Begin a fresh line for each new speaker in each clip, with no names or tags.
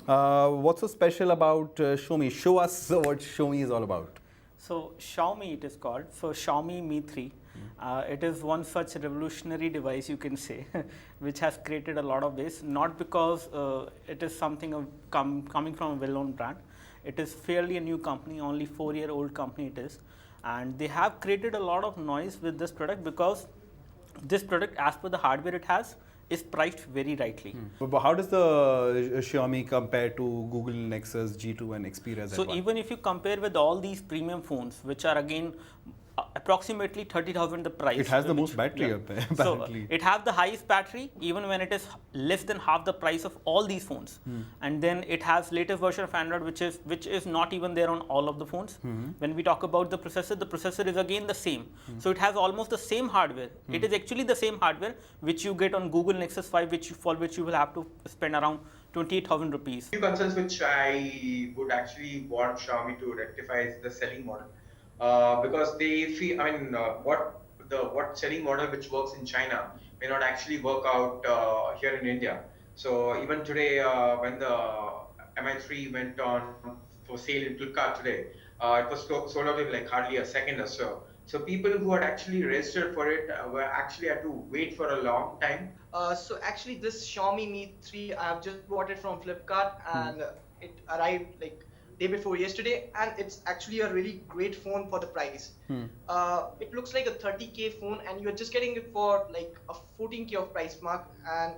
What's so special about Xiaomi? Show us what Xiaomi is all about.
So Xiaomi it is called. So Xiaomi Mi 3. It is one such revolutionary device you can say, which has created a lot of buzz. Not because it is something coming from a well-known brand. It is fairly a new company, only 4-year-old company it is, and they have created a lot of noise with this product because this product, as per the hardware it has, is priced very rightly.
But how does the Xiaomi compare to Google Nexus G2 and Xperia Z1?
So even if you compare with all these premium phones, which are again approximately 30,000 the price.
It has the most battery up there, apparently.
So it has the highest battery even when it is less than half the price of all these phones. And then it has latest version of Android which is not even there on all of the phones. When we talk about the processor is again the same. So it has almost the same hardware. It is actually the same hardware which you get on Google Nexus 5 for which you will have to spend around 28,000 rupees.
Few concerns which I would actually want Xiaomi to rectify is the selling model. Because they feel, what selling model which works in China may not actually work out here in India. So even today, when the Mi3 went on for sale in Flipkart today, it was sold out in like hardly a second or so. So people who had actually registered for it were actually had to wait for a long time.
So actually this Xiaomi Mi 3, I've just bought it from Flipkart and it arrived like day before yesterday, and it's actually a really great phone for the price. It looks like a 30K phone and you're just getting it for like a 14K of price mark, and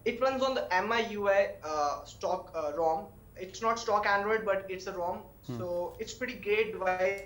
it runs on the MIUI stock ROM. It's not stock Android, but it's a ROM. So it's pretty great device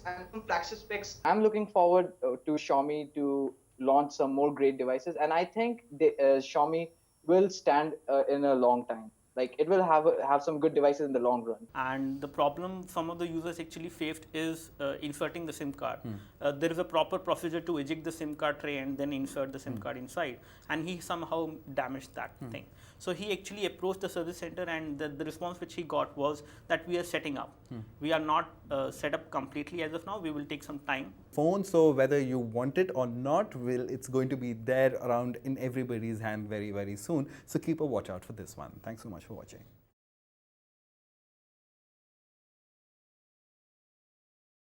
and some flagship specs.
I'm looking forward to Xiaomi to launch some more great devices, and I think Xiaomi will stand in a long time. Like it will have some good devices in the long run.
And the problem some of the users actually faced is inserting the SIM card. There is a proper procedure to eject the SIM card tray and then insert the SIM card inside, and he somehow damaged that thing. So he actually approached the service center, and the response which he got was that we are setting up. We are not set up completely as of now. We will take some time.
Phone, so whether you want it or not, it's going to be there around in everybody's hand very, very soon. So keep a watch out for this one. Thanks so much for watching.